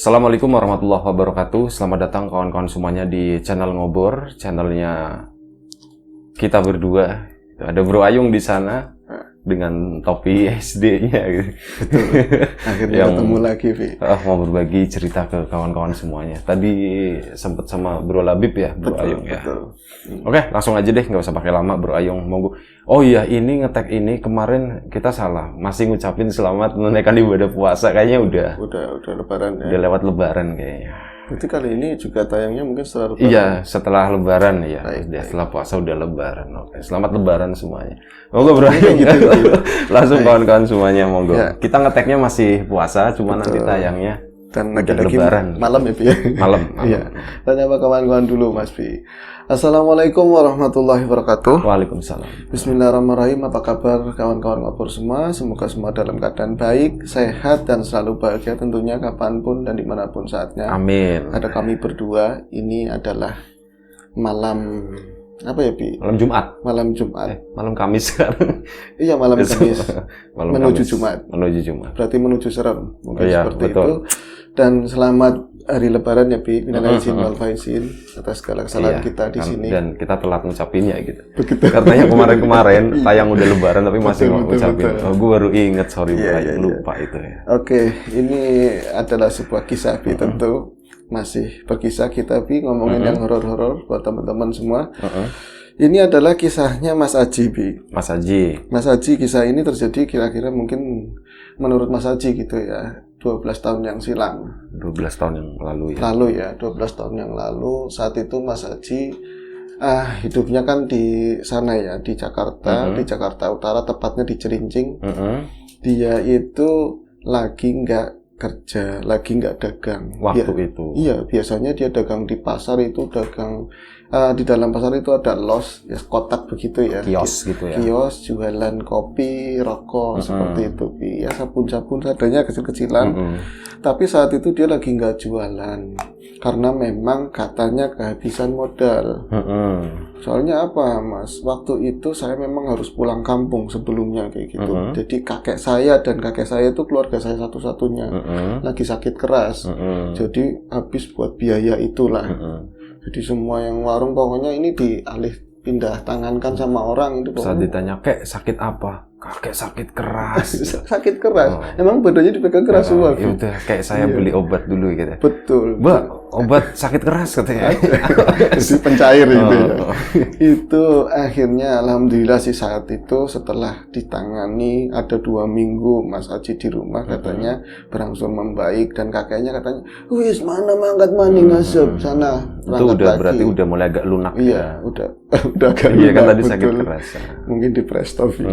Assalamualaikum warahmatullahi wabarakatuh. Selamat datang kawan-kawan semuanya di channel Ngobor, channelnya kita berdua. Ada Bro Ayung di sana dengan topi SD-nya gitu. Betul. Akhirnya ketemu lagi, Vi. Mau berbagi cerita ke kawan-kawan semuanya. Tadi sempat sama Bro Labib ya, Bro Ayung ya. Betul. Oke, langsung aja deh, nggak usah pakai lama, Bro Ayung. Monggo. Oh iya, ini ngetek ini kemarin kita salah. Masih ngucapin selamat menunaikan ibadah puasa. Kayaknya Udah lebaran ya. udah lewat lebaran kayaknya. Berarti kali ini juga tayangnya mungkin setelah lebaran. Iya, setelah lebaran ya. Baik. Setelah puasa udah lebaran. Oke, selamat lebaran semuanya. Monggo Bro Ayung. Gitu. Langsung kawan-kawan semuanya monggo. Ya. Kita ngeteknya masih puasa, cuma nanti tayangnya Dan udah lagi-lagi lebaran. malam ya, Vi. Malam. Iya. Tanya apa kawan-kawan dulu, Mas Vi. Assalamualaikum warahmatullahi wabarakatuh. Waalaikumsalam. Bismillahirrahmanirrahim. Apa kabar kawan-kawan Ngobor semua? Semoga semua dalam keadaan baik, sehat, dan selalu bahagia tentunya kapanpun dan dimanapun saatnya. Amin. Ada kami berdua. Ini adalah malam apa ya, Vi? Malam Jumat. Malam Jumat. Malam Kamis sekarang. Iya, malam Kamis. Malam Menuju Kamis. Jumat. Menuju Jumat. Berarti menuju serem. Mungkin Iya, seperti betul. itu. Dan selamat hari Lebaran ya, Bi. Minal aidin wal Mm-mm. faizin atas segala kesalahan Iya, kita di kan, sini. dan kita telat ngucapinnya gitu. Begitu. Katanya kemarin-kemarin tayang udah lebaran tapi masih Betul, ngucapin. betul. Oh, gue baru inget, sorry Iya, Bro, iya, lupa itu ya. Oke, ini adalah sebuah kisah, Bi. Tentu masih berkisah kita, Bi, ngomongin yang horor-horor buat teman-teman semua. Ini adalah kisahnya Mas Aji, Bi. Mas Haji. Mas Aji, kisah ini terjadi kira-kira mungkin menurut Mas Aji gitu ya, 12 tahun yang silam. 12 tahun yang lalu ya. Lalu ya, 12 tahun yang lalu. Saat itu Mas Haji hidupnya kan di sana ya, di Jakarta, di Jakarta Utara, tepatnya di Cilincing. Dia itu lagi nggak kerja, lagi nggak dagang. Waktu itu. Iya, biasanya dia dagang di pasar itu, dagang di dalam pasar itu ada los, ya kotak begitu ya. Kios gitu ya. Kios, jualan kopi, rokok, seperti itu. Ya, sabun-sabun adanya kecil-kecilan. Tapi saat itu dia lagi nggak jualan karena memang katanya kehabisan modal. Soalnya apa, Mas? Waktu itu saya memang harus pulang kampung sebelumnya kayak gitu. Jadi kakek saya dan kakek saya itu keluarga saya satu-satunya lagi sakit keras. Jadi habis buat biaya itulah. Jadi semua yang warung pokoknya ini dialih pindah tangankan sama orang itu. Saat ditanya, "Kek, sakit apa?" "Kakek sakit keras." Sakit keras. Emang badannya dipegang keras semua. Ya udah, kayak saya beli obat dulu gitu. Betul. "Mbak, obat sakit keras," katanya. Jadi pencair itu ya. Itu akhirnya alhamdulillah sih saat itu setelah ditangani ada 2 minggu Mas Aji di rumah katanya berangsur membaik dan kakeknya katanya, "Wis mana mangkat mani ngasep sana." Itu udah lagi. berarti udah mulai agak lunak Iya, ya. udah agak Iya kan lunak, tadi sakit betul. keras. Mungkin di Prestovi.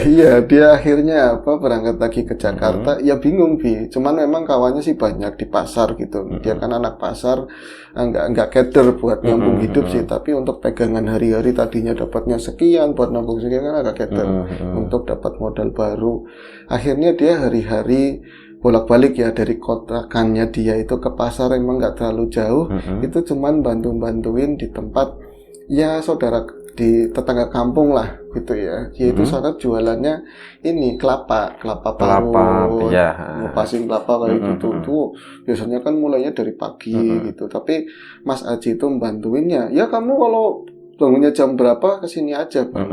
Iya, dia akhirnya berangkat lagi ke Jakarta. Ya bingung, Bi. Cuman memang kawannya sih banyak di pasar gitu. Dia kan anak pasar, nggak keder buat nyambung hidup sih. Tapi untuk pegangan hari-hari tadinya dapatnya sekian, buat nambung sekian kan agak keder. Untuk dapat modal baru. Akhirnya dia hari-hari bolak-balik ya dari kontrakannya dia itu ke pasar emang nggak terlalu jauh. Itu cuman bantu-bantuin di tempat ya saudara di tetangga kampung lah gitu ya. Yaitu sana jualannya ini kelapa parut, ya. ngupasin kelapa kayak gitu tuh. Biasanya kan mulainya dari pagi gitu. Tapi Mas Aji itu membantuinnya. Ya kamu kalau bangunnya jam berapa kesini aja Bang.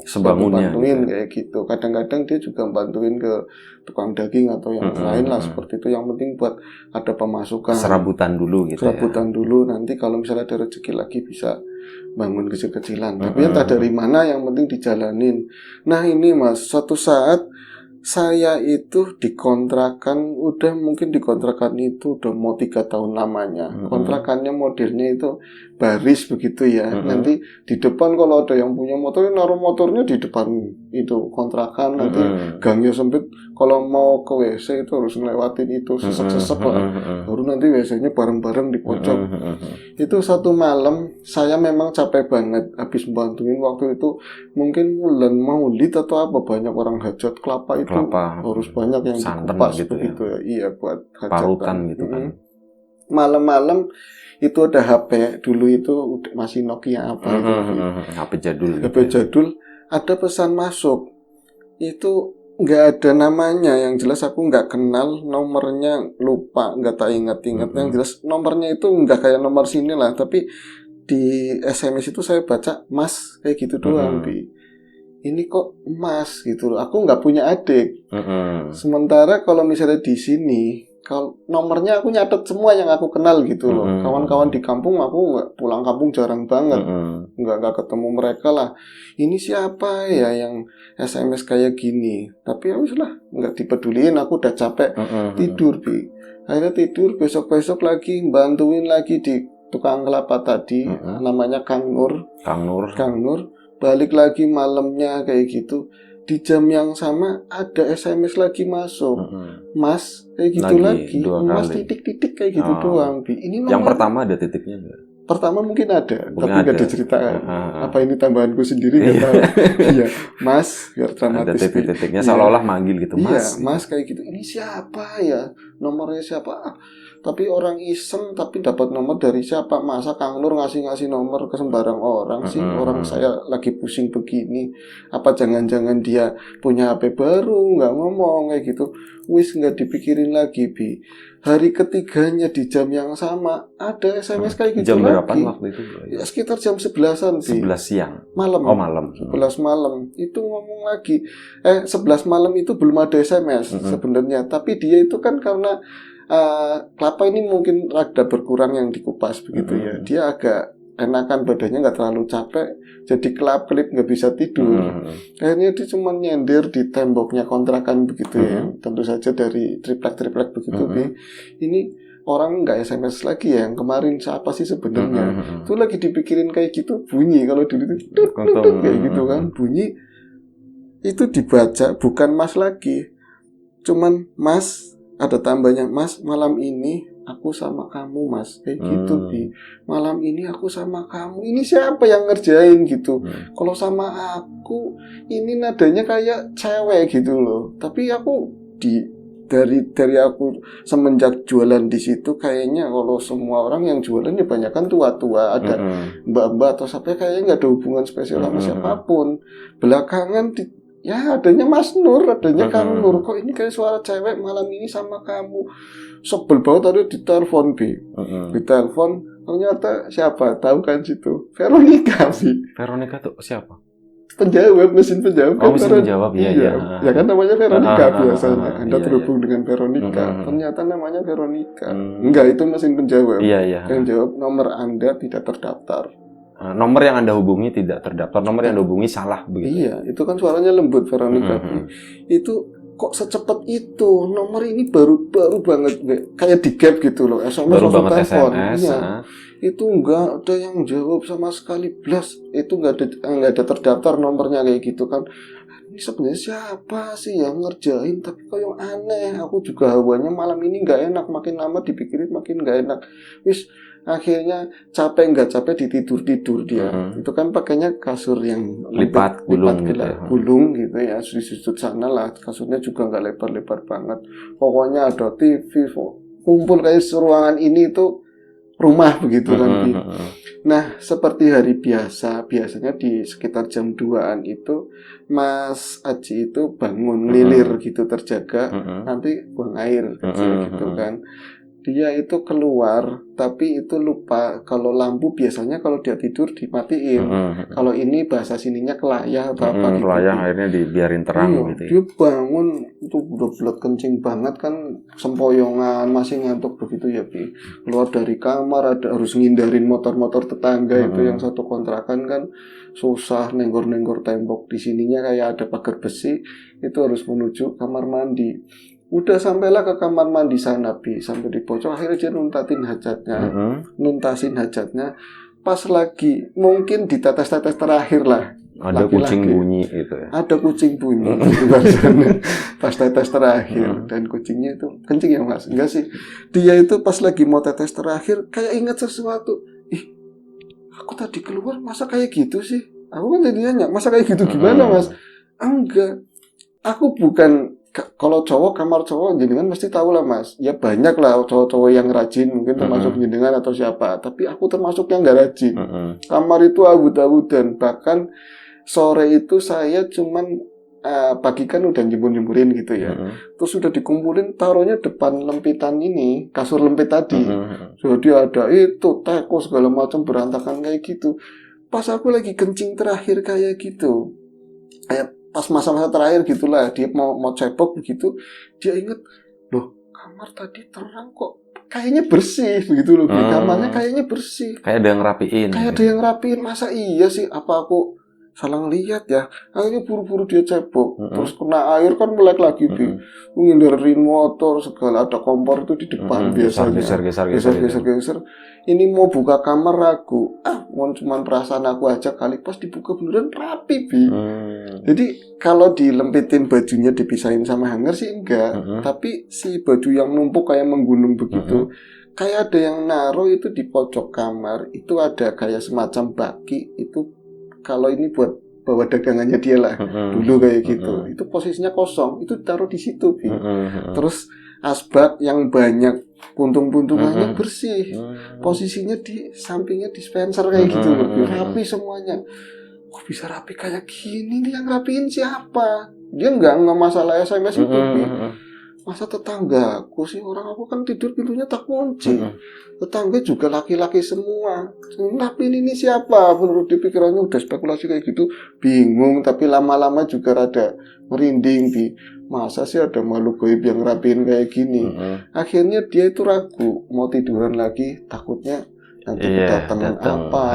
Sebangunnya bantuin gitu. kayak gitu. Kadang-kadang dia juga bantuin ke tukang daging atau yang lain lah seperti itu. Yang penting buat ada pemasukan. Serabutan dulu gitu Serabutan dulu, nanti kalau misalnya ada rezeki lagi bisa bangun kecil-kecilan. Tapi entah dari mana, yang penting dijalanin. Nah ini Mas, suatu saat saya itu dikontrakan, mungkin dikontrakan itu udah mau 3 tahun lamanya. Kontrakannya modelnya itu baris begitu ya. Nanti di depan kalau ada yang punya motor, naruh motornya di depan itu kontrakan. Nanti gangnya sempit, kalau mau ke WC itu harus ngelewatin itu sesek-sesek lah. Baru nanti WC-nya bareng-bareng di pojok. Itu satu malam saya memang capek banget habis bantuin waktu itu. Mungkin bulan Maulid atau apa, banyak orang hajat kelapa itu harus banyak yang dikupas gitu begitu ya. Iya, buat hajatan. Parutan gitu kan. Malam-malam itu ada HP dulu itu masih Nokia HP jadul. HP jadul, ada pesan masuk. Itu nggak ada namanya, yang jelas aku nggak kenal, nomornya lupa, nggak tak ingat-ingat. Yang jelas nomornya itu nggak kayak nomor sini lah, tapi di SMS itu saya baca Mas kayak gitu doang, Bi. Ini kok Mas gitu loh. Aku nggak punya adik. Sementara kalau misalnya di sini, kalau nomornya aku nyatet semua yang aku kenal gitu loh. Kawan-kawan di kampung aku nggak pulang kampung jarang banget, nggak ketemu mereka lah. Ini siapa ya yang SMS kayak gini? Tapi ya wis lah, nggak dipeduliin. Aku udah capek tidur, Bi. Akhirnya tidur, besok-besok lagi bantuin lagi di tukang kelapa tadi, namanya Kang Nur. Kang Nur. Balik lagi malamnya kayak gitu. Di jam yang sama ada SMS lagi masuk, Mas kayak gitu lagi, Mas titik-titik kayak gitu doang, Bi. Ini nomor... Yang pertama ada titiknya nggak? Pertama mungkin ada, tapi nggak diceritakan. Apa ini tambahanku sendiri nggak tahu. Iya, Mas, biar dramatis. Ada titik-titiknya seolah-olah manggil gitu, Mas. Iya, Mas kayak gitu. Ini siapa ya? Nomornya siapa? Tapi orang iseng, tapi dapat nomor dari siapa? Masa Kang Nur ngasih nomor ke sembarang orang sih? Orang saya lagi pusing begini. Apa jangan-jangan dia punya HP baru? Nggak ngomong kayak gitu. Wis nggak dipikirin lagi, Bi. Hari ketiganya di jam yang sama ada SMS kayak gitu jam lagi. Jam berapa waktu itu? Ya, sekitar jam 11-an, Bi. 11 siang? Malam. Oh, malam. 11 malam. Itu ngomong lagi. 11 malam itu belum ada SMS sebenarnya. Tapi dia itu kan karena kelapa ini mungkin rada berkurang yang dikupas begitu ya. Dia agak enakan, badannya nggak terlalu capek, jadi kelap-kelip nggak bisa tidur. Akhirnya dia cuma nyender di temboknya kontrakan begitu ya. Tentu saja dari triplek begitu. Ini orang nggak SMS lagi ya, yang kemarin siapa sih sebenarnya? Itu lagi dipikirin kayak gitu, bunyi kalau dulu itu kayak gitu kan, bunyi itu dibaca bukan Mas lagi, cuman Mas. Ada tambahnya, Mas, malam ini aku sama kamu, Mas. Kayak gitu, Bi. Malam ini aku sama kamu. Ini siapa yang ngerjain gitu? Kalau sama aku, ini nadanya kayak cewek gitu loh. Tapi aku dari aku semenjak jualan di situ, kayaknya kalau semua orang yang jualan ya banyak kan tua-tua, ada mbak-mbak atau siapa, kayaknya nggak ada hubungan spesial sama siapapun. Belakangan ya adanya Mas Nur, adanya Kang Nur. Kok ini kayak suara cewek malam ini sama kamu? Sebel banget tadi ditelepon, Bi. Ditelepon, ternyata siapa? Tahu kan situ? Veronica, Bi. Veronica tuh siapa? Penjawab, mesin penjawab. Oh, mesin penjawab, iya. Ya kan namanya Veronica biasanya. Anda terhubung dengan Veronica. Ternyata namanya Veronica. Enggak, itu mesin penjawab. Iya. Yang jawab nomor Anda tidak terdaftar. Nomor yang Anda hubungi tidak terdaftar, nomor yang Anda hubungi salah begitu. Iya, itu kan suaranya lembut Veronica. Itu kok secepat itu? Nomor ini baru banget, kayak di gap gitu loh. SMS baru banget telepon. SMS. Iya. Itu enggak ada yang jawab sama sekali, blast. Itu enggak ada terdaftar nomornya kayak gitu kan. Ini sebenarnya siapa sih yang ngerjain? Tapi kok yang aneh. Aku juga hawanya malam ini enggak enak. Makin lama dipikirin makin enggak enak. Wis akhirnya capek nggak capek ditidur dia. Itu kan pakainya kasur yang lipat gulung gitu ya, di sudut sana lah. Kasurnya juga nggak lebar-lebar banget. Pokoknya ada TV, kumpul kayak ruangan ini itu rumah begitu kan. Nah, seperti hari biasanya di sekitar jam 2-an itu Mas Aji itu bangun lilir gitu terjaga, nanti buang air kecil gitu kan. Dia itu keluar, tapi itu lupa kalau lampu biasanya kalau dia tidur dimatiin. Kalau ini bahasa sininya kelayah atau apa gitu. Kelayah akhirnya dibiarin terang gitu. Dia bangun itu udah belut kencing banget kan, sempoyongan, masih ngantuk begitu ya, Bi. Keluar dari kamar harus ngindarin motor-motor tetangga itu yang satu kontrakan kan susah, nenggor-nenggor tembok. Di sininya kayak ada pagar besi, itu harus menuju kamar mandi. Udah sampailah ke kamar mandi sana, Bi, sampai di pojok. Akhirnya dia nuntasin hajatnya. Pas lagi mungkin di tetes-tetes terakhir lah, ada kucing bunyi gitu ya. Ada kucing bunyi pas tetes terakhir. Dan kucingnya itu kencing ya, Mas? Enggak sih, dia itu pas lagi mau tetes terakhir kayak ingat sesuatu. Aku tadi keluar masa kayak gitu sih? Aku kan tadi nanya, masa kayak gitu gimana, Mas? Enggak, aku bukan. Kalau cowok, kamar cowok jenengan mesti tahu lah, Mas. Ya banyak lah cowok-cowok yang rajin, mungkin termasuk jenengan atau siapa. Tapi aku termasuk yang gak rajin. Kamar itu awut-awutan. Bahkan sore itu saya cuman pagi kan udah jemur-jemurin gitu ya. Terus sudah dikumpulin, taruhnya depan lempitan ini, kasur lempit tadi. Jadi ada itu, teko segala macam berantakan kayak gitu. Pas aku lagi kencing terakhir kayak gitu, kayak pas masa-masa terakhir gitulah, dia mau cebok begitu, dia inget, loh kamar tadi terang kok kayaknya bersih begitu loh, kamarnya kayaknya bersih. Kayak ada yang rapiin. Kayak ada yang rapiin, masa iya sih? Apa aku salah ngeliat ya? Akhirnya buru-buru dia cebok, terus kena air kan melek lagi, ngindarin motor segala, ada kompor itu di depan biasanya. Geser. Ini mau buka kamar ragu, cuman perasaan aku aja kali, pas dibuka beneran rapi, Bi. Jadi kalau dilempitin bajunya dipisahin sama hanger sih enggak, tapi si baju yang numpuk kayak menggunung begitu. Kayak ada yang naruh itu di pojok kamar, itu ada kayak semacam baki, itu kalau ini buat bawa dagangannya dia lah, dulu kayak gitu. Itu posisinya kosong, itu ditaruh di situ, Bi. Terus asbak yang banyak puntung-puntungannya bersih, posisinya di sampingnya dispenser kayak gitu loh, rapi semuanya. Kok bisa rapi kayak gini nih, yang rapiin siapa? Dia nggak masalah SMS itu, Bi. Masa tetanggaku sih, orang aku kan tidur pintunya tak kunci. Tetangga juga laki-laki semua. Tapi ini siapa? Menurut dia pikirannya udah spekulasi kayak gitu, bingung. Tapi lama-lama juga rada merinding, Bi. Masa sih ada makhluk gaib yang rapiin kayak gini? Akhirnya dia itu ragu, mau tiduran lagi, takutnya nanti kedatangan apa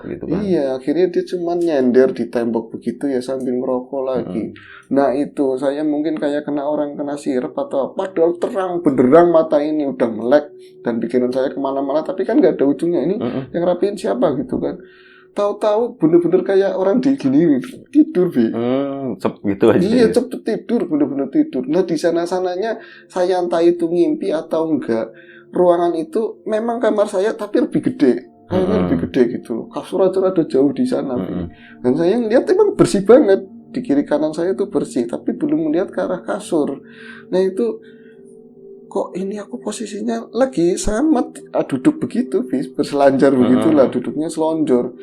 gitu kan. Iya, akhirnya dia cuma nyender di tembok begitu ya sambil ngerokok lagi. Nah itu saya mungkin kayak orang kena sirep atau apa, padahal terang benderang mata ini udah melek dan pikiran saya kemana-mana, tapi kan nggak ada ujungnya. Ini yang rapiin siapa gitu kan. Tahu-tahu bener-bener kayak orang di gini tidur, Bi. Cep gitu aja. Iya, cepet tidur, bener-bener tidur. Nah di sana-sananya saya entah itu ngimpi atau enggak, ruangan itu memang kamar saya tapi lebih gede, kayaknya lebih gede gitu. Kasur aja ada jauh di sana, dan saya ngeliat emang bersih banget. Di kiri kanan saya tuh bersih, tapi belum melihat ke arah kasur. Nah itu kok ini aku posisinya lagi sama duduk begitu, berselancar begitulah, duduknya selonjor.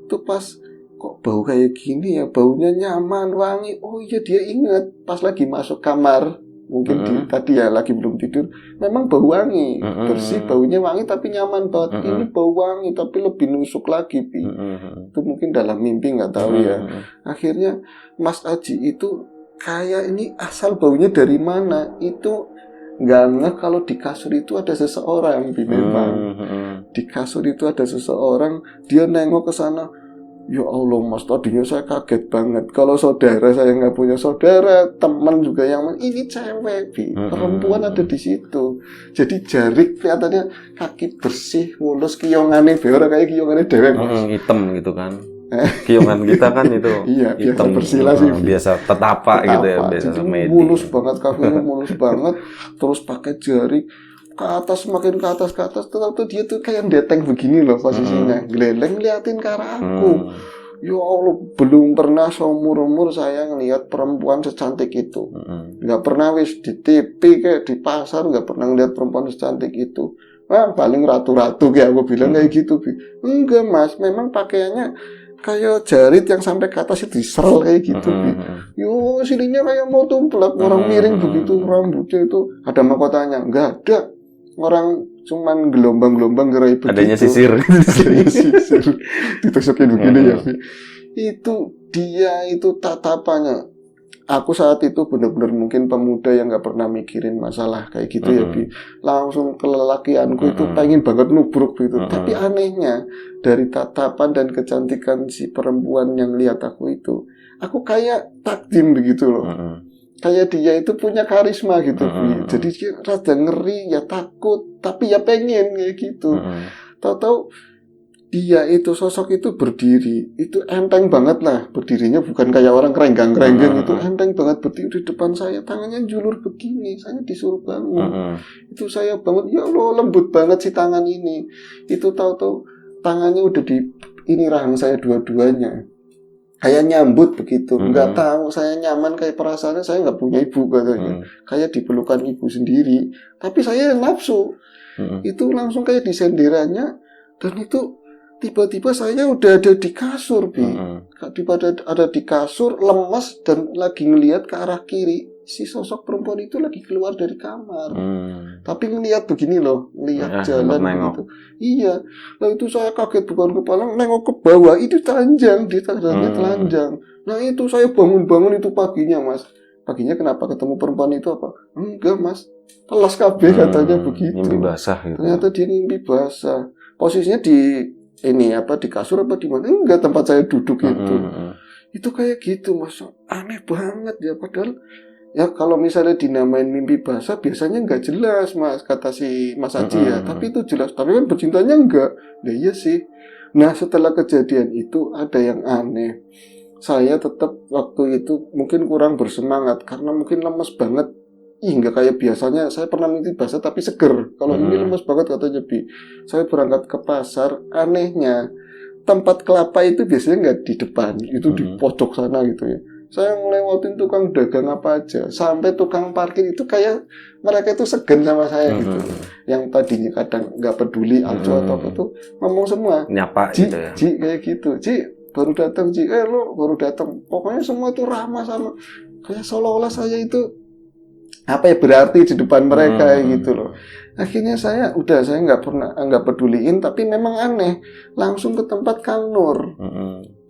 Itu pas kok bau kayak gini ya, baunya nyaman, wangi. Oh iya, dia ingat pas lagi masuk kamar. Mungkin tadi ya lagi belum tidur, memang bau wangi, bersih, baunya wangi tapi nyaman banget. Ini bau wangi tapi lebih nusuk lagi, Pi. Itu mungkin dalam mimpi, nggak tahu ya. Akhirnya Mas Aji itu kayak ini asal baunya dari mana, itu nggak ngeh kalau di kasur itu ada seseorang, Pi. Memang di kasur itu ada seseorang, dia nengok ke sana. Ya Allah Mas, tadinya saya kaget banget. Kalau saudara saya nggak punya saudara, teman juga yang ini cewek, Bi. Perempuan ada di situ. Jadi jarik kelihatannya kaki bersih, mulus, kiyongane beora kayak kiyongane dewek, Mas. Hitam gitu kan. Kiyongan kita kan itu iya, hitam, biasa bersih lah sih. Biasa tetapak gitu ya, biasa jadi mulus banget, kakinya mulus banget. Terus pakai jari ke atas, semakin ke atas, tuh dia tuh kayak deteng begini loh posisinya, geleleng liatin ke arah aku. Ya Allah, belum pernah seumur-umur saya ngelihat perempuan secantik itu. Nggak pernah wis di TV kayak di pasar, nggak pernah ngelihat perempuan secantik itu. Paling ratu-ratu kayak aku bilang kayak gitu. Enggak Mas, memang pakaiannya kayak jarit yang sampai ke atas itu diserel kayak gitu. Yo, sininya kayak mau tumplak, orang miring begitu, rambutnya itu ada mahkotanya. Nggak ada. Orang cuman gelombang-gelombang gerai begitu. Adanya sisir. Adanya sisir. Ditusukin begini ya. Itu dia, itu tatapannya. Aku saat itu benar-benar mungkin pemuda yang nggak pernah mikirin masalah kayak gitu ya, Bi. Langsung kelelakianku itu pengen banget nubruk gitu. Tapi anehnya dari tatapan dan kecantikan si perempuan yang lihat aku itu, aku kayak takdim begitu loh. Kayak dia itu punya karisma gitu, jadi dia rada ngeri, ya takut, tapi ya pengen kayak gitu. Tahu-tahu dia itu, sosok itu berdiri, itu enteng banget lah, berdirinya bukan kayak orang kerenggang-kerenggang, itu enteng banget berdiri di depan saya, tangannya julur begini, saya disuruh bangun. Itu saya bangun, ya Allah lembut banget si tangan ini. Itu tahu-tahu tangannya udah di ini rahang saya dua-duanya. Kayak nyambut begitu, nggak tahu saya nyaman kayak perasaannya saya nggak punya ibu katanya, kayak dipelukan ibu sendiri, tapi saya nafsu, itu langsung kayak disenderannya, dan itu tiba-tiba saya udah ada di kasur, Bi. Daripada ada di kasur, lemas dan lagi ngelihat ke arah kiri. Si sosok perempuan itu lagi keluar dari kamar. Tapi ngelihat begini loh, ngelihat jalan gitu. Iya. Nah itu saya kaget, bukan kepala, nengok ke bawah, itu telanjang, dia telanjang. Nah itu saya bangun-bangun itu paginya, Mas. Paginya kenapa ketemu perempuan itu apa? Enggak, Mas. Telas kabeh katanya begitu. Mimpi basah gitu. Ternyata dia mimpi basah. Posisinya di di kasur apa di mana? Enggak, tempat saya duduk itu. Itu kayak gitu, Mas. Aneh banget ya, padahal ya kalau misalnya dinamain mimpi basah biasanya nggak jelas, Mas, kata si Mas Aji ya. Tapi itu jelas. Tapi kan bercintanya enggak. Ya iya sih. Nah setelah kejadian itu ada yang aneh. Saya tetap waktu itu mungkin kurang bersemangat karena mungkin lemes banget. Nggak kayak biasanya. Saya pernah mimpi basah tapi seger. Kalau ini lemes banget katanya, Bi. Saya berangkat ke pasar. Anehnya tempat kelapa itu biasanya nggak di depan. Itu di pojok sana gitu ya. Saya ngelewatin tukang dagang apa aja. Sampai tukang parkir itu kayak mereka itu segan sama saya gitu. Yang tadinya kadang nggak peduli Aljo atau apa itu ngomong semua. Nyapa Ji, gitu ya. Ji kayak gitu. Ji baru datang, Ji. Lo baru datang. Pokoknya semua itu ramah sama. Kayak seolah-olah saya itu berarti di depan mereka gitu loh. Akhirnya saya nggak peduliin, tapi memang aneh. Langsung ke tempat Kang Nur.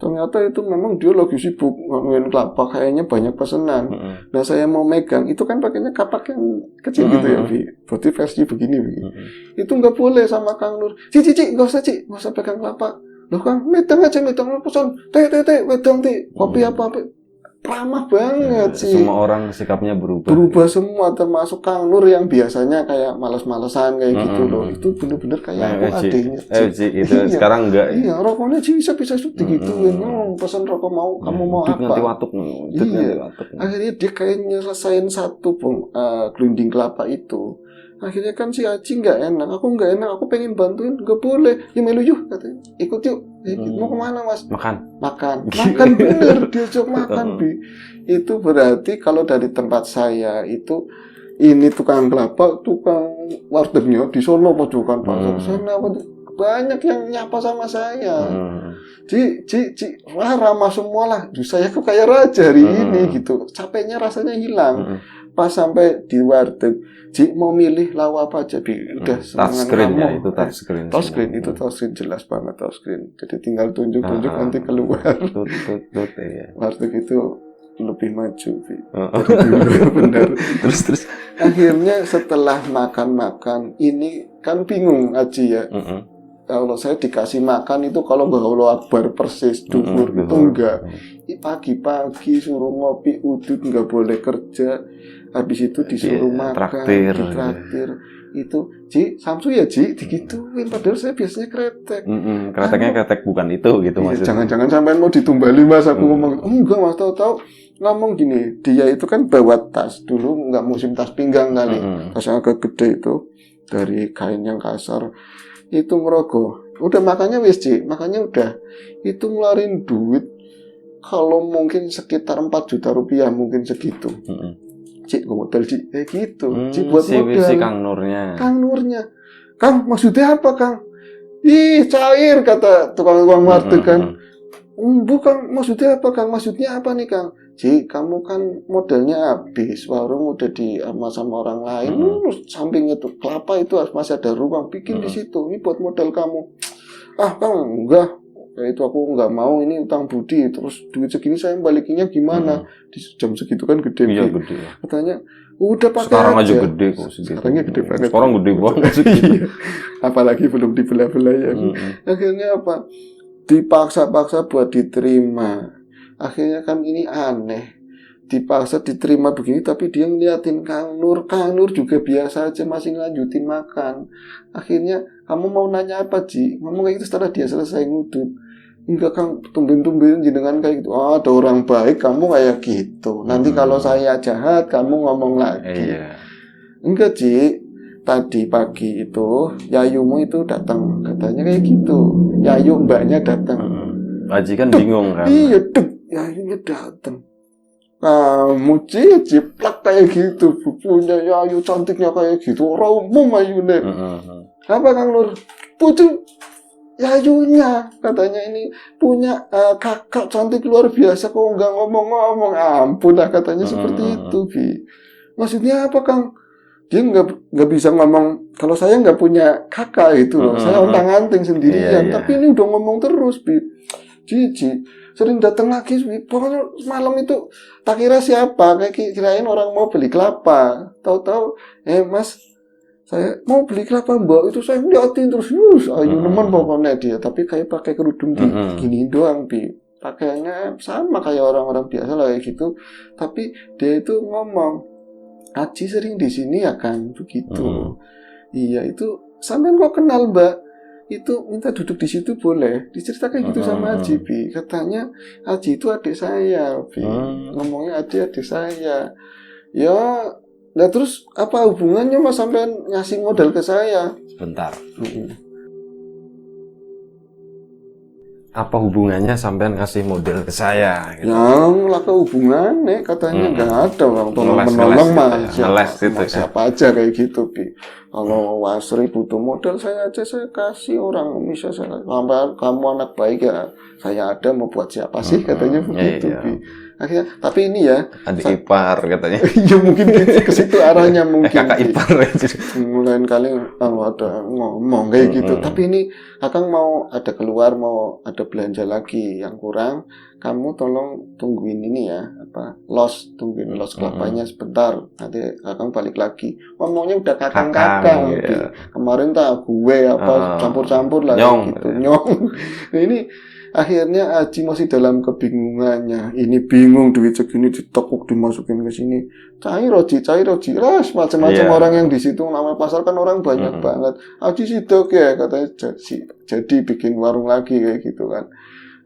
Ternyata itu memang dia lagi sibuk ngomongin kelapa, kayaknya banyak pesanan. Nah saya mau megang, itu kan pakainya kapak yang kecil gitu ya, Bi. Berarti versi begini. Itu nggak boleh sama Kang Nur. Ci, nggak usah pegang kelapa. Loh Kang, medang lo pesan. Teh, wedang teh, kopi apa. Ramah banget sih. Semua orang sikapnya berubah. Berubah semua, termasuk Kang Nur yang biasanya kayak malas-malesan kayak gitu loh. Itu bener-bener kayak aku adiknya. Ci, itu sekarang enggak. Iya, rokoknya Ci bisa digituin. Pesan rokok mau, kamu mau apa? Nanti watuk. Iya. Akhirnya dia kayak nyelesain satu gelinding kelapa itu. Akhirnya kan si Aji nggak enak, aku pengen bantuin, nggak boleh. Ya melu yuk katanya, ikut yuk. Mau kemana, Mas? Makan bener, diajak makan, Bi. Itu berarti kalau dari tempat saya itu ini tukang kelapa, tukang wartegnya di Solo pojokan pasar sana banyak yang nyapa sama saya. Ci, ramah semua lah. Saya kok kayak raja hari ini gitu. Capeknya rasanya hilang. Pas sampai di warteg, Ci mau milih lauk apa aja, Bi. Udah touchscreen ya, itu touchscreen. Touchscreen jelas banget touchscreen. Jadi tinggal tunjuk nanti keluar. Ya. Warteg itu lebih maju, Bi. Benar. Terus akhirnya setelah makan ini kan bingung Aji ya. Kalau saya dikasih makan itu kalau Allahu Akbar persis duhur itu enggak. Pagi-pagi suruh ngopi udut, nggak boleh kerja. Habis itu disuruh makan, ditraktir. Itu Ji, Samsu ya Ji, digituin. Padahal saya biasanya kretek. Kreteknya kretek bukan itu gitu maksudnya. Jangan sampai mau ditumbali, Mas. Aku ngomong enggak, Mas, tahu-tahu ngomong gini. Dia itu kan bawa tas dulu, nggak musim tas pinggang kali. Tas yang agak gede itu dari kain yang kasar. Itu ngerogoh. Udah makannya wis, Ci. Makannya udah. Itu ngeluarin duit kalau mungkin sekitar 4 juta rupiah, mungkin segitu. Cik, gue modal Cik, kayak gitu. Cik buat modal. Si Kang Nurnya. Kang, maksudnya apa, Kang? Ih, cair, kata tukang warteg kan. Bukan, maksudnya apa, Kang? Maksudnya apa nih, Kang? Cik, kamu kan modalnya habis. Warung udah sama orang lain. Sampingnya tuh kelapa itu masih ada ruang. Bikin di situ. Ini buat modal kamu. Ah, Kang, enggak. Kayak itu aku nggak mau, ini utang budi, terus duit segini saya balikinnya gimana? Di jam segitu kan gede. Iya, gede. Katanya udah pakai sekarang aja gede kok segitu. Sekarangnya gede banget. Sekarang gede banget segitu. Apalagi belum dibelah-belah ya. Akhirnya apa? Dipaksa-paksa buat diterima. Akhirnya kan ini aneh. Dipaksa diterima begini, tapi dia ngeliatin Kang Nur juga biasa aja masih lanjutin makan. Akhirnya, kamu mau nanya apa, Ji? Ngomong kayak gitu setelah dia selesai ngudut. Enggak, Kang, tumben-tumben jenengan kayak gitu. Oh, ada orang baik, kamu kayak gitu. Nanti kalau saya jahat, kamu ngomong lagi. Enggak, Ji. Tadi pagi itu, Yayumu itu datang. Katanya kayak gitu. Yayu mbaknya datang. Aji kan bingung kan? Iya, Yayunya datang. Kamu ciplak kayak gitu, punya Yayu cantiknya kayak gitu, orang umum Ayune. Apa Kang Nur? Pucu Yayunya katanya ini punya kakak cantik luar biasa kok nggak ngomong-ngomong. Ampun lah katanya seperti itu, Bi. Maksudnya apa, Kang? Dia nggak bisa ngomong kalau saya nggak punya kakak itu loh. Saya ontang-anting sendirian. Iya. Tapi ini udah ngomong terus, Bi. Cici sering datang lagi, Bi. Pokoknya malam itu tak kira siapa, kayak kirain orang mau beli kelapa. Tahu-tahu, Mas, saya mau beli kelapa Mbak, itu saya liatin terus, ayo nemen pokoknya dia, tapi kayak pakai kerudung gini doang, Bi. Pakaiannya sama kayak orang-orang biasa lah kayak gitu, tapi dia itu ngomong, Aji sering di sini ya kan, begitu. Iya itu, sampean kok kenal Mbak? Itu minta duduk di situ boleh, diceritakan gitu sama Aji, Bi. Katanya Aji itu adik saya, Bi. Ngomongnya adik saya. Ya. Nah terus apa hubungannya Mas sampean ngasih modal ke saya? Sebentar. Apa hubungannya sampean ngasih modal ke saya? Gitu. Yang lah ke hubungannya katanya nggak ada orang tolong menolong Mas. Siapa aja kayak gitu, Bi. Kalau Wasri butuh modal saya aja saya kasih orang. Bisa saya kamu anak baik ya. Saya ada mau buat siapa sih katanya begitu, Bi. Akhirnya, tapi ini ya adik ipar katanya. Ya mungkin ke situ arahnya mungkin. Kakak ipar. Lain kali kalau ada ngomong kayak gitu. Tapi ini Akang mau ada keluar, mau ada belanja lagi yang kurang, kamu tolong tungguin ini ya, tungguin los kelapanya sebentar. Nanti Akang balik lagi. Ngomongnya udah kakang-kakang. Iya. Kemarin gue campur-campur lah gitu. Nyong. Nah, ini akhirnya Aji masih dalam kebingungannya. Ini bingung duit segini ditekuk dimasukin ke sini. Cair Oji. Macam-macam orang yang di situ namanya pasar kan orang banyak banget. Aji sidok ya katanya jadi bikin warung lagi kayak gitu kan.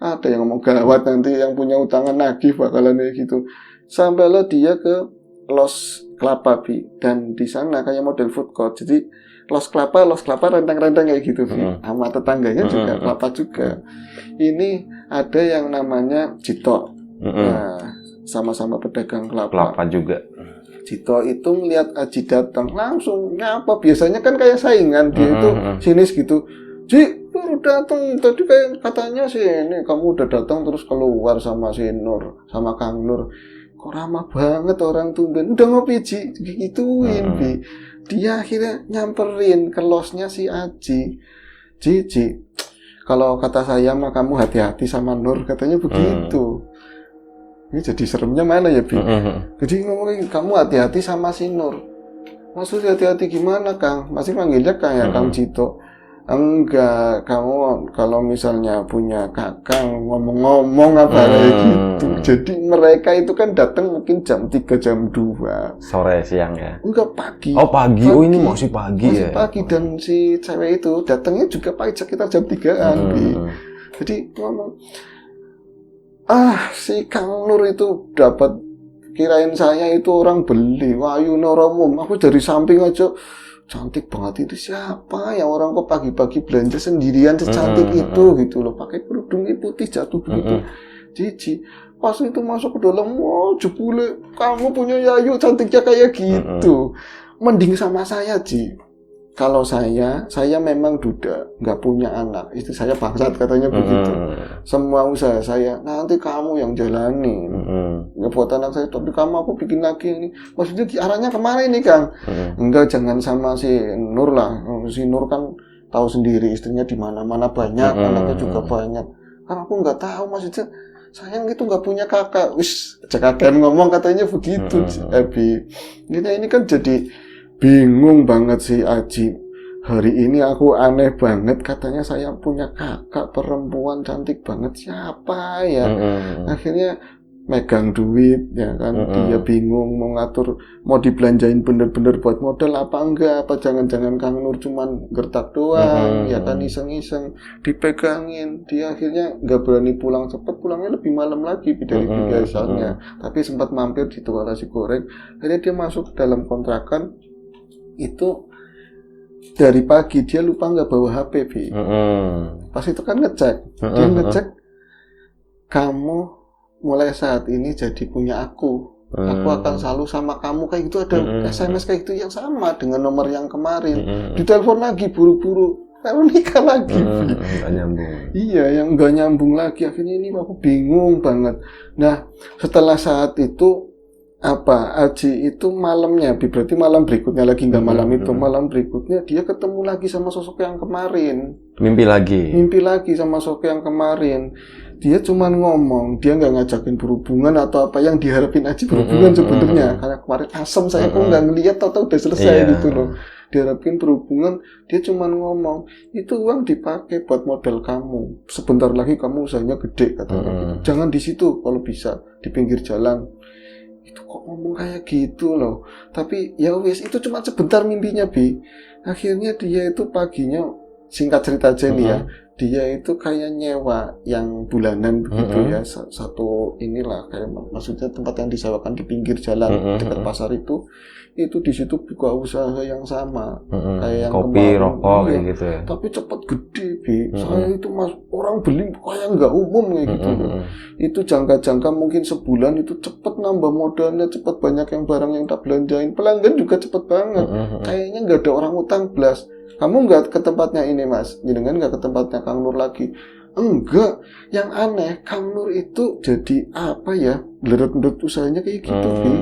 Ada yang ngomong gawat nanti yang punya utangan nagih bakalan kayak gitu. Sampailah dia ke Los Kelapa, Bi. Dan di sana kayak model food court. Jadi Los Kelapa renteng-renteng kayak gitu, Bi. Sama tetangganya juga kelapa juga. Ini ada yang namanya Cito. Nah, sama-sama pedagang kelapa juga. Cito itu melihat Aji datang langsung nyapa. Biasanya kan kayak saingan dia itu sinis gitu. Ji, baru datang tadi kayak katanya sih ini kamu udah datang terus keluar sama si Nur, sama Kang Nur. Kok ramah banget orang tumben. Udah ngopi Ji, gituin Bi. Dia akhirnya nyamperin ke losnya si Aji. Ji, kalau kata saya mah kamu hati-hati sama Nur, katanya begitu. Ini jadi seremnya mana ya, Bi? Jadi ngomongin kamu hati-hati sama si Nur. Maksudnya hati-hati gimana, Kang? Masih manggilnya kayak Kang Cito. Enggak, kamu kalau misalnya punya kakang ngomong-ngomong apa kayak gitu. Jadi mereka itu kan datang mungkin jam 3, jam 2. Sore, siang ya? Enggak, pagi. Oh, pagi. Oh, ini masih pagi ya? Masih pagi, dan si cewek itu datangnya juga pagi sekitar jam 3-an. Jadi ngomong, si Kang Nur itu dapat, kirain saya itu orang beli. Wahyu Noromum, aku dari samping aja, cantik banget itu siapa ya orang kok pagi-pagi belanja sendirian secantik itu gitu loh, pakai kerudung putih jatuh begitu. Cici pas itu masuk ke dalam, jebule kamu punya Yayu cantiknya kayak gitu. Mending sama saya, Ji. Kalau saya memang duda, nggak punya anak, istri saya bangsat katanya begitu. Semua usaha saya nanti kamu yang jalani. Nggak buat anak saya, tapi kamu aku bikin lagi ini. Maksudnya arahnya kemana ini, Kang? Enggak, jangan sama si Nur lah. Si Nur kan tahu sendiri istrinya di mana-mana banyak, anaknya juga banyak. Kan aku nggak tahu, maksudnya sayang itu nggak punya kakak. Cekaten ngomong katanya begitu, Ebi. Ini kan jadi bingung banget si Aji. Hari ini aku aneh banget, katanya saya punya kakak perempuan cantik banget, siapa ya? Akhirnya megang duit ya kan, dia bingung mau ngatur, mau dibelanjain bener-bener buat modal apa enggak, apa jangan-jangan Kang Nur cuman gertak doang, ya kan, iseng-iseng dipegangin. Dia akhirnya nggak berani pulang cepet, pulangnya lebih malam lagi dari biasanya. Tapi sempat mampir di tukang nasi goreng. Akhirnya dia masuk dalam kontrakan itu. Dari pagi dia lupa nggak bawa HP, Bi. Pas itu kan ngecek, dia ngecek, kamu mulai saat ini jadi punya aku akan selalu sama kamu, kayak gitu. Ada SMS kayak gitu yang sama dengan nomor yang kemarin. Ditelepon lagi buru-buru, Baru nikah lagi. Nggak nyambung. Iya, yang nggak nyambung lagi. Akhirnya ini aku bingung banget. Nah, setelah saat itu Aji itu malamnya, berarti malam berikutnya lagi, nggak malam itu, malam berikutnya dia ketemu lagi sama sosok yang kemarin. Mimpi lagi sama sosok yang kemarin. Dia cuman ngomong, dia nggak ngajakin berhubungan atau apa yang diharapin Aji berhubungan sebenarnya. Karena kemarin asem saya kok nggak ngeliat, atau udah selesai gitu loh. Diharapin berhubungan, dia cuman ngomong, itu uang dipakai buat modal kamu. Sebentar lagi kamu usahanya gede, katanya gitu. Jangan di situ kalau bisa, di pinggir jalan. Itu kok ngomong kayak gitu loh. Tapi ya wis, itu cuma sebentar mimpinya, Bi. Akhirnya dia itu paginya, singkat cerita aja nih ya, dia itu kayak nyewa yang bulanan begitu ya, satu inilah kayak maksudnya tempat yang disewakan di pinggir jalan dekat pasar itu di situ buka usaha yang sama kayak yang kopi, kemarin, rokok kayak gitu ya. Tapi cepat gede, Bi. Saya itu orang beli kayak nggak umum kayak gitu. Itu jangka-jangka mungkin sebulan itu cepet nambah modalnya, cepet banyak yang barang yang tak belanjain. Pelanggan juga cepet banget. Kayaknya nggak ada orang utang blas. Kamu nggak ke tempatnya ini, Mas? Jenengan nggak ke tempatnya Kang Nur lagi? Enggak. Yang aneh, Kang Nur itu jadi apa ya? Belet-belet usahanya kayak gitu, Bi.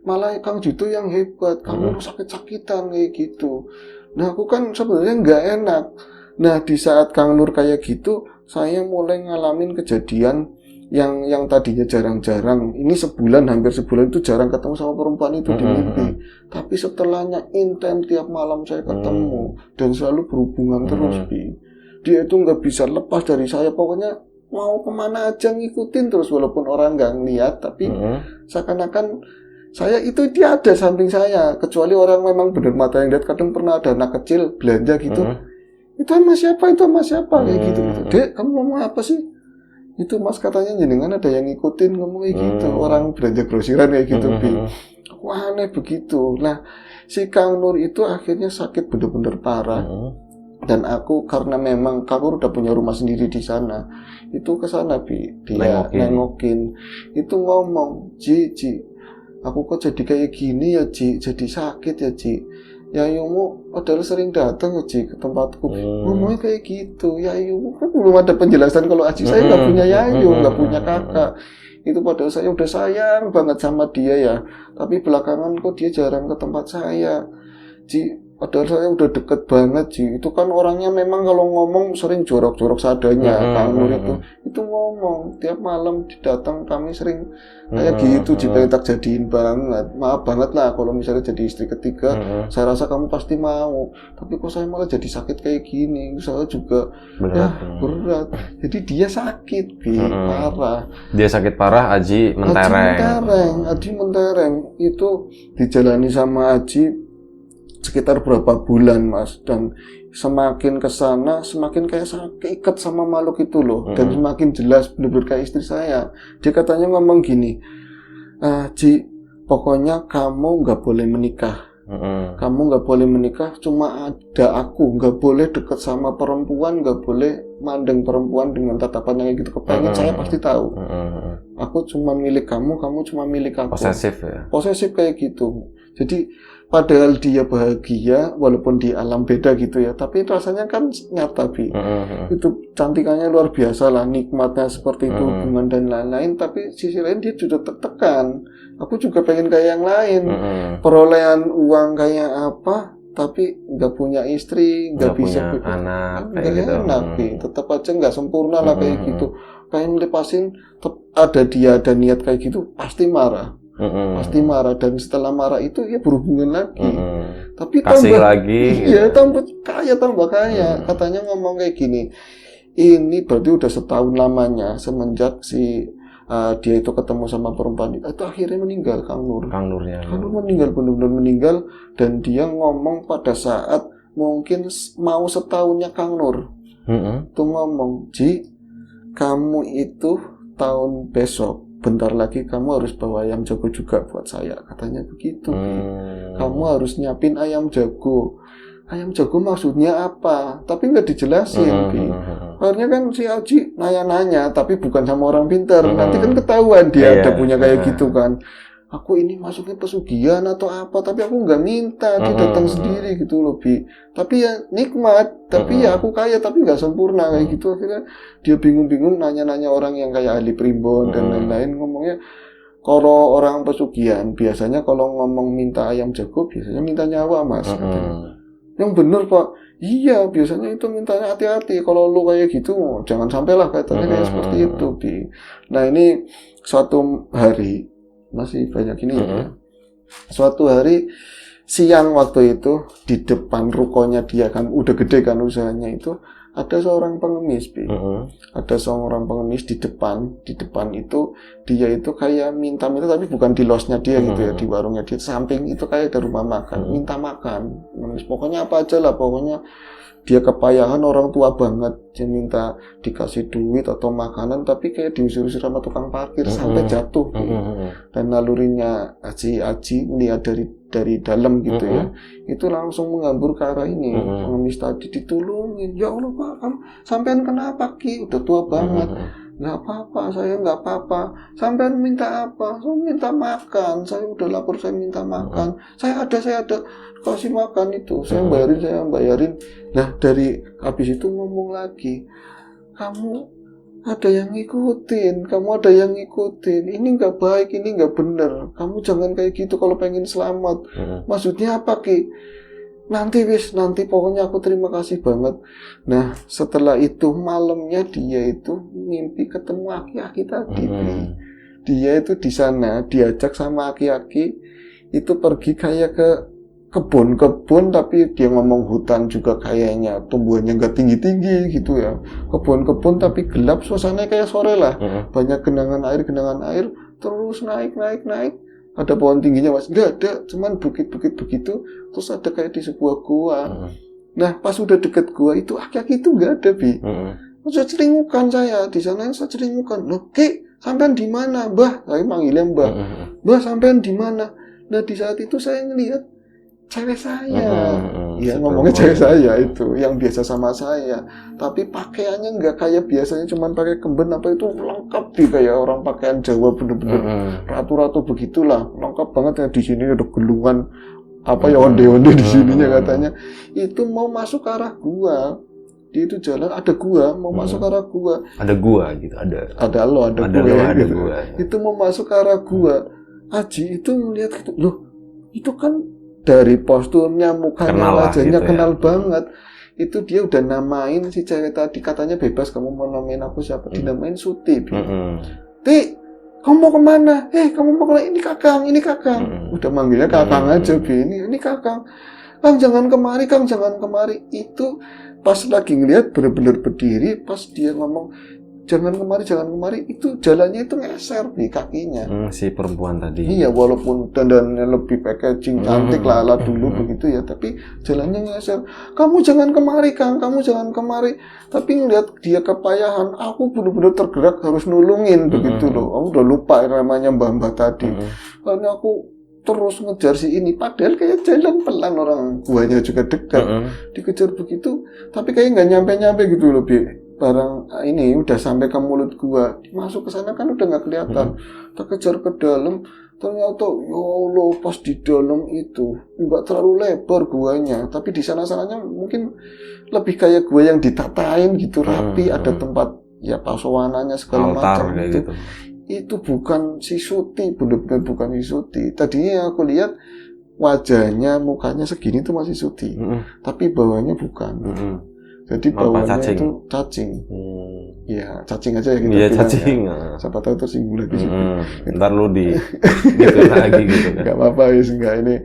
Malah Kang Juto yang hebat, Kang Nur sakit-sakitan kayak gitu. Nah, aku kan sebenarnya nggak enak. Nah, di saat Kang Nur kayak gitu, saya mulai ngalamin kejadian yang tadinya jarang-jarang. Ini hampir sebulan itu jarang ketemu sama perempuan itu di mimpi. Tapi setelahnya intens, tiap malam saya ketemu dan selalu berhubungan terus, Bi. Dia itu nggak bisa lepas dari saya, pokoknya mau kemana aja ngikutin terus, walaupun orang nggak ngeliat, tapi seakan-akan saya itu dia ada samping saya, kecuali orang memang benar mata yang lihat. Kadang pernah ada anak kecil belanja gitu, itu sama siapa kayak gitu. Dek, kamu ngomong apa sih? Itu Mas, katanya jenengan ada yang ngikutin ngomong kayak gitu, orang belanja grosiran kayak gitu. Wah, aneh begitu. Nah, si Kang Nur itu akhirnya sakit bener-bener parah. Dan aku karena memang Kang Nur udah punya rumah sendiri di sana, itu ke sana, Bi. Dia nengokin. Itu ngomong, Ji, aku kok jadi kayak gini ya, Ji, jadi sakit ya, Ji. Yayumu padahal sering datang ya, Ji, ke tempatku. Ngomongnya kayak gitu. Yayumu kan belum ada penjelasan kalau Aji saya nggak punya yayu, nggak punya kakak. Itu padahal saya udah sayang banget sama dia ya. Tapi belakangan kok dia jarang ke tempat saya, Ji. Padahal saya udah deket banget, Ji. Itu kan orangnya memang kalau ngomong sering jorok-jorok seadanya. Kang Nur itu ngomong tiap malam datang, kami sering kayak gitu, Ji, pengen tak jadiin banget. Maaf banget lah kalau misalnya jadi istri ketiga. Saya rasa kamu pasti mau. Tapi kok saya malah jadi sakit kayak gini. Saya juga berat. Jadi dia sakit, Bi, parah. Dia sakit parah, Aji mentereng. Aji mentereng. Itu dijalani sama Aji sekitar berapa bulan, Mas, dan semakin kesana semakin kayak saya keikat sama makhluk itu loh. Dan semakin jelas bener-bener kayak istri saya. Dia katanya ngomong gini, Ji, pokoknya kamu nggak boleh menikah. Kamu nggak boleh menikah, cuma ada aku. Nggak boleh deket sama perempuan, nggak boleh mandang perempuan dengan tatapan yang gitu. Kepengen saya pasti tahu. Aku cuma milik kamu, kamu cuma milik aku. Posesif ya? Posesif kayak gitu. Jadi padahal dia bahagia walaupun di alam beda gitu ya, tapi rasanya kan nyata, Bi. Itu cantikannya luar biasa lah, nikmatnya seperti itu, hubungan dan lain-lain. Tapi sisi lain dia juga tertekan. Aku juga pengen kayak yang lain, perolehan uang kayak apa, tapi nggak punya istri, nggak bisa punya anak, kayak gitu. Enak, Bi. Tetap aja nggak sempurna lah kayak gitu. Kayak ngelepasin, ada dia ada niat kayak gitu, pasti marah. Pasti marah, dan setelah marah itu ya berhubungan lagi. Tapi kasih tambah lagi. Iya, tambah kaya. Katanya ngomong kayak gini. Ini berarti udah setahun lamanya semenjak dia itu ketemu sama perempuan itu akhirnya meninggal, Kang Nur. Kang Nur meninggal, benar-benar meninggal, dan dia ngomong pada saat mungkin mau setahunnya Kang Nur. Tuh ngomong, Ji, kamu itu tahun besok bentar lagi kamu harus bawa ayam jago juga buat saya, katanya begitu. Kamu harus nyiapin ayam jago. Ayam jago maksudnya apa? Tapi nggak dijelasin. Akhirnya kan si Aji nanya-nanya, tapi bukan sama orang pintar. Nanti kan ketahuan dia ada punya kayak gitu kan. aku ini masuknya pesugihan atau apa, tapi aku nggak minta, dia datang sendiri gitu loh Bi. Tapi ya nikmat, tapi ya aku kaya tapi nggak sempurna kayak gitu. Akhirnya dia bingung-bingung nanya-nanya orang yang kayak ahli primbon dan lain-lain, ngomongnya kalau orang pesugihan biasanya kalau ngomong minta ayam jago biasanya minta nyawa Mas, katanya. Yang bener Pak, iya biasanya itu mintanya hati-hati, kalau lu kayak gitu jangan sampailah katanya kayak seperti itu Bi. Nah ini suatu hari, masih banyak ini ya, suatu hari siang waktu itu di depan rukonya dia kan udah gede kan usahanya itu, ada seorang pengemis Bi. Ada seorang pengemis di depan itu dia itu kayak minta tapi bukan di losnya dia gitu ya, di warungnya dia, samping itu kayak ada rumah makan, minta makan, pokoknya apa aja lah, pokoknya dia kepayahan, orang tua banget, dia minta dikasih duit atau makanan tapi kayak diusir-usir sama tukang parkir sampai jatuh dan nalurinya aji melihat dari dalam gitu ya, itu langsung menghambur ke arah ini pengemis tadi, ditolongin. Ya Allah Pak, kamu sampean kenapa Ki, udah tua banget. Nggak apa-apa, saya nggak apa-apa. Sampean minta apa? Saya minta makan, saya udah lapor, saya minta makan. Saya ada kasih makan itu, saya bayarin. Nah dari habis itu ngomong lagi, kamu ada yang ngikutin, ini nggak baik, ini nggak bener, kamu jangan kayak gitu kalau pengen selamat. Maksudnya apa Ki? Nanti pokoknya aku terima kasih banget. Nah setelah itu malamnya dia itu mimpi ketemu aki-aki tadi. Dia itu di sana diajak sama aki-aki itu pergi kayak ke kebun tapi dia ngomong hutan juga, kayaknya tumbuhannya nggak tinggi-tinggi gitu ya, kebun tapi gelap, suasananya kayak sore lah, banyak genangan air terus naik, ada pohon tingginya Mas, nggak ada, cuman bukit-bukit begitu, terus ada kayak di sebuah gua. Nah pas udah deket gua itu aki-aki itu nggak ada Bi. Saya ceringukan, saya di sana saya ceringukan, loh Ki sampean di mana Mbah, saya manggilnya Mbah sampean di mana. Nah di saat itu saya ngelihat cewek saya, ya ngomongnya cewek saya itu yang biasa sama saya, tapi pakaiannya nggak kayak biasanya, cuman pakai kemben apa itu, lengkap kayak orang pakaian Jawa, bener-bener ratu-ratu begitulah, lengkap banget ya. Di sini ada gelungan apa ya, onde-onde di sininya katanya. Itu mau masuk ke arah gua, dia itu jalan ada gua, mau masuk ke arah gua, ada gua gitu, ada gua. Itu mau masuk ke arah gua, Aji itu melihat gitu, loh itu kan dari posturnya, mukanya, wajahnya gitu kenal banget. Itu dia udah namain si cewek tadi, katanya bebas kamu mau namain aku siapa, dinamain Suti. Ti, kamu mau kemana? Kamu mau kemana? Ini kakang. Udah manggilnya kakang aja Bi, ini kakang. Kang jangan kemari. Itu pas lagi ngeliat bener-bener berdiri, pas dia ngomong jangan kemari, itu jalannya itu ngeser di kakinya. Si perempuan tadi. Iya, walaupun dandannya lebih packaging cantik lah ala dulu begitu ya, tapi jalannya ngeser. Kamu jangan kemari Kang, Tapi ngeliat dia kepayahan, aku benar-benar tergerak harus nulungin begitu loh. Aku udah lupa namanya mbah-mbah tadi. Karena aku terus ngejar si ini, padahal kayak jalan pelan, orang guanya juga dekat. Dikejar begitu, tapi kayak nggak nyampe gitu loh Bi. Barang ini udah sampai ke mulut gua, masuk ke sana kan udah nggak kelihatan. Kita kejar ke dalam, ternyata ya Allah pas di dalam itu nggak terlalu lebar guanya, tapi di sana-sananya mungkin lebih kayak gua yang ditatain gitu, rapi, ada tempat ya pasowanannya segala macam gitu. Itu bukan si Suti, benar-benar bukan si Suti. Tadinya aku lihat wajahnya, mukanya segini tuh masih Suti, tapi bawahnya bukan. Jadi bawahnya itu cacing. Ya, cacing aja ya kita bilang. Cacing. Ya. Siapa tahu tersinggung lagi. Ntar lu gitu lagi gitu kan. Gak apa-apa ya, enggak ini.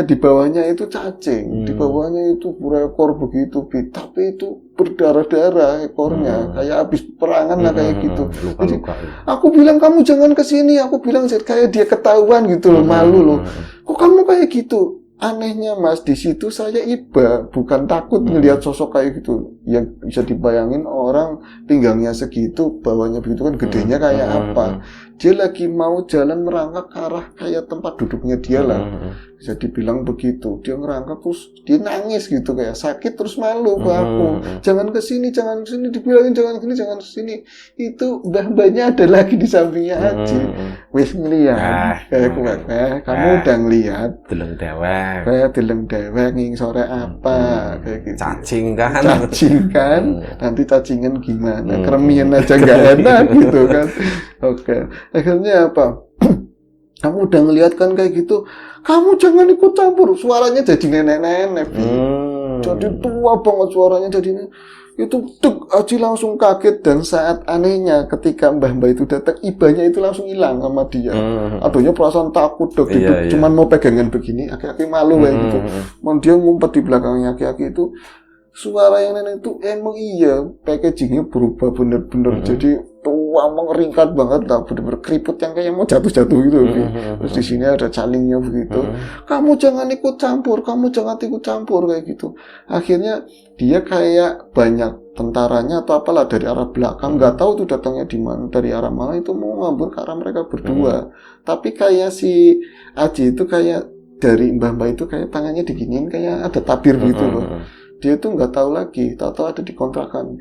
Di bawahnya itu cacing. Di bawahnya itu berekor begitu, tapi itu berdarah-darah ekornya. Kayak habis perangan lah kayak gitu. Luka-luka. Aku bilang kamu jangan kesini. Aku bilang kayak dia ketahuan gitu loh, malu loh. Kok kamu kayak gitu? Anehnya Mas, di situ saya iba, bukan takut ngelihat sosok kayak gitu. Yang bisa dibayangin orang pinggangnya segitu, bawahnya begitu kan gedenya kayak apa. dia lagi mau jalan merangkak ke arah kayak tempat duduknya dia lah. Bisa dibilang begitu. Dia ngerangkak terus dia nangis gitu kayak sakit terus malu ke aku. Jangan ke sini, dibilangin jangan sini, jangan sini. Itu mbah-mbahnya ada lagi di sampingnya Aji. Wis ngeliat. Kamu udah ngeliat. Deleng dewek. Kayak deleng dewek nging sore apa kayak gitu. Cacing kan. Nanti cacingan gimana? Keremian aja nggak enak gitu kan. Oke. Akhirnya apa? Kamu udah ngeliat kan kayak gitu, kamu jangan ikut campur. Suaranya jadi nenek-nenek, jadi tua banget suaranya jadi itu. Aji langsung kaget. Dan saat anehnya ketika mbah-mbah itu datang, ibanya itu langsung hilang sama dia. Adanya perasaan takut cuman mau pegangan begini, aki-aki malu kayak gitu. Mau dia ngumpet di belakangnya aki-aki itu. Suara yang nenek itu emang iya packagingnya berubah bener-bener jadi tua mengeringkat banget lah, bener-bener keriput yang kayak mau jatuh-jatuh gitu. Terus di sini ada calingnya begitu. Kamu jangan ikut campur kayak gitu. Akhirnya dia kayak banyak tentaranya atau apalah dari arah belakang, nggak tahu tuh datangnya di mana, dari arah mana itu mau ngambur ke arah mereka berdua. Tapi kayak si Aji itu kayak dari mbah-mbah itu kayak tangannya diginiin kayak ada tabir gitu loh. Dia tuh nggak tahu lagi, tahu ada di kontrakan.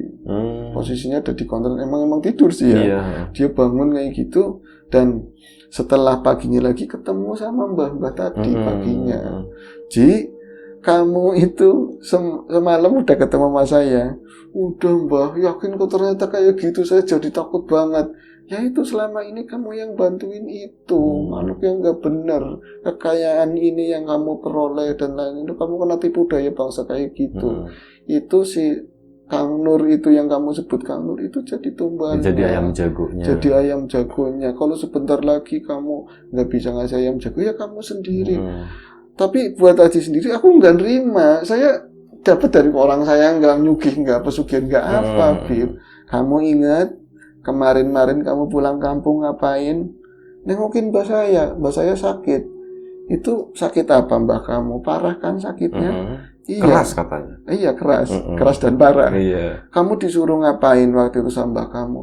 Posisinya ada di kontrakan, emang tidur sih ya. Dia bangun kayak gitu, dan setelah paginya lagi ketemu sama mbah-mbah tadi paginya. Ji, kamu itu semalam udah ketemu sama saya. Udah mbah, yakin kok ternyata kayak gitu, saya jadi takut banget. Ya itu selama ini kamu yang bantuin itu, makhluk yang gak benar, kekayaan ini yang kamu peroleh dan lain itu kamu kena tipu daya bangsa kayak gitu. Itu si Kang Nur itu yang kamu sebut Kang Nur itu jadi tumbalnya. Jadi ayam jagonya. Jadi ayam jagonya. Kalau sebentar lagi kamu nggak bisa ngasih ayam jago ya kamu sendiri. Tapi buat Aji sendiri aku nggak nerima. Saya dapat dari orang saya nggak nyugih, nggak pesugihan, nggak apa, Bib. Kamu ingat kemarin kamu pulang kampung ngapain? Nengokin mbak saya sakit. Itu sakit apa mbak kamu? Parah kan sakitnya? Iya. Keras katanya. Iya keras, keras dan parah. Iya. Kamu disuruh ngapain waktu itu sama mbak kamu?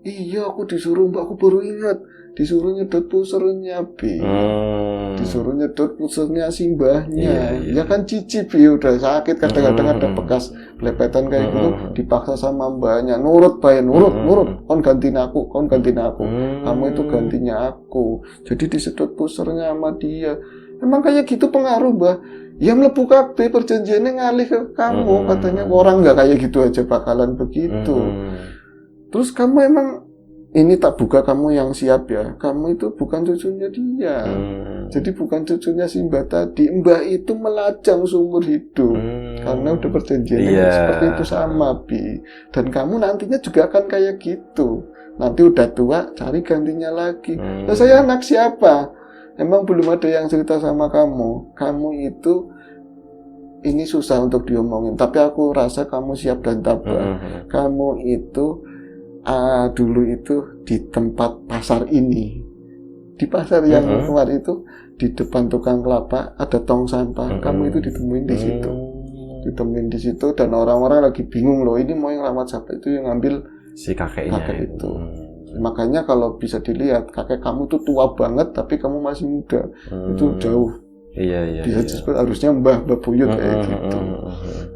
Iya aku disuruh mbak, aku baru ingat. Disuruh nyedot pusernya, Bi. Disuruh nyedot pusernya si mbahnya. Ya kan cicip ya udah sakit, kadang-kadang ada bekas pelepetan kayak gitu, dipaksa sama mbahnya. Nurut, Bay, nurut. Kon gantiin aku. Kamu itu gantinya aku. Jadi disedot pusernya sama dia. Emang kayak gitu pengaruh, Mbah. Ya mlebu kabeh perjanjiannya ngalih ke kamu. Katanya orang nggak kayak gitu aja bakalan begitu. Terus kamu emang ini tak buka kamu yang siap ya. Kamu itu bukan cucunya dia. Jadi bukan cucunya si Mbah tadi. Mbah itu melajang seumur hidup. Karena udah perjanjiannya seperti itu sama, Bi. Dan kamu nantinya juga akan kayak gitu. Nanti udah tua cari gantinya lagi. Nah, saya anak siapa? Emang belum ada yang cerita sama kamu. Kamu itu ini susah untuk diomongin. Tapi aku rasa kamu siap dan tabah. Kamu itu dulu itu di tempat pasar ini, di pasar yang kemarin itu di depan tukang kelapa ada tong sampah. Kamu itu ditemuin di situ, dan orang-orang lagi bingung loh, ini mau yang rawat siapa, itu yang ngambil si kakeknya itu. Makanya kalau bisa dilihat kakek kamu tuh tua banget tapi kamu masih muda. Itu jauh. Iya. Harusnya mbah buyut kayak gitu.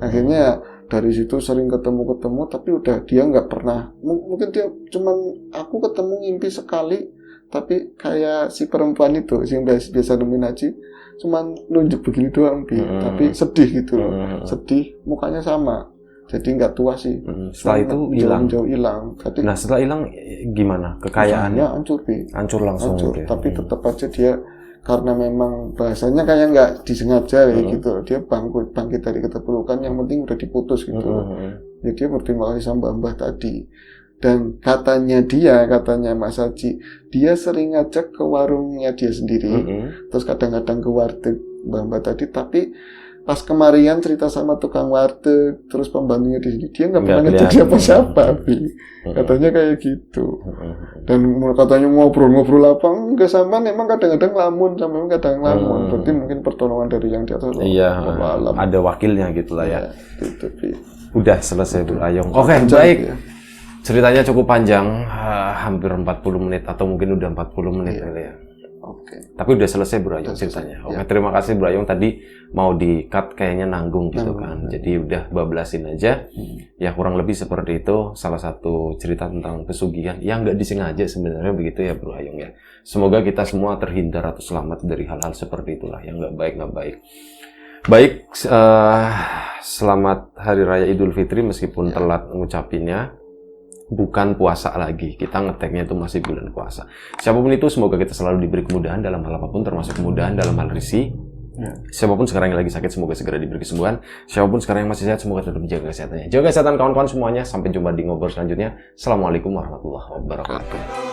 Akhirnya dari situ sering ketemu tapi udah dia nggak pernah, mungkin dia cuman aku ketemu ngimpi sekali, tapi kayak si perempuan itu yang biasa nemuin Aji cuman nunjuk begini doang, tapi sedih gitu loh. Sedih, mukanya sama, jadi nggak tua sih. Setelah itu hilang. Jauh hilang. Nah setelah hilang gimana kekayaannya? Hancur langsung. Tapi tetap aja dia, karena memang bahasanya kayak nggak disengaja kayak gitu, dia bangkit dari keterpurukan, yang penting udah diputus gitu. Jadi dia berterima kasih sama mbah tadi. Dan katanya Mas Haji, dia sering ngajak ke warungnya dia sendiri, terus kadang-kadang ke warteg mbah tadi. Tapi pas kemarin cerita sama tukang warteg, terus pembantunya di sini, dia nggak pernah ngajak siapa-siapa, katanya kayak gitu. Dan katanya ngobrol apa enggak, sama memang kadang-kadang lamun, berarti mungkin pertolongan dari yang di atas. Iya, ada wakilnya gitulah ya. Gitu. Udah selesai Bu Ayong. Oke, baik. Ceritanya cukup panjang, hampir 40 menit atau mungkin udah 40 menit Iya. kali ya. Oke. Tapi udah selesai Bro Ayung Udah selesai, ceritanya. ya. Oke, terima kasih Bro Ayung, tadi mau di-cut kayaknya nanggung gitu Nanggung. kan. Jadi udah bablasin aja. Ya kurang lebih seperti itu, salah satu cerita tentang pesugihan yang nggak disengaja sebenarnya begitu ya Bro Ayung ya. Semoga kita semua terhindar atau selamat dari hal-hal seperti itulah yang nggak baik. Baik, selamat Hari Raya Idul Fitri meskipun telat ngucapinnya. Bukan puasa lagi, kita ngeteknya itu masih bulan puasa. Siapapun itu, semoga kita selalu diberi kemudahan dalam hal apapun, termasuk kemudahan dalam hal rezeki. Ya. Siapapun sekarang yang lagi sakit, semoga segera diberi kesembuhan. Siapapun sekarang yang masih sehat, semoga tetap menjaga kesehatannya. Jaga kesehatan kawan-kawan semuanya. Sampai jumpa di ngobrol selanjutnya. Assalamualaikum warahmatullahi wabarakatuh.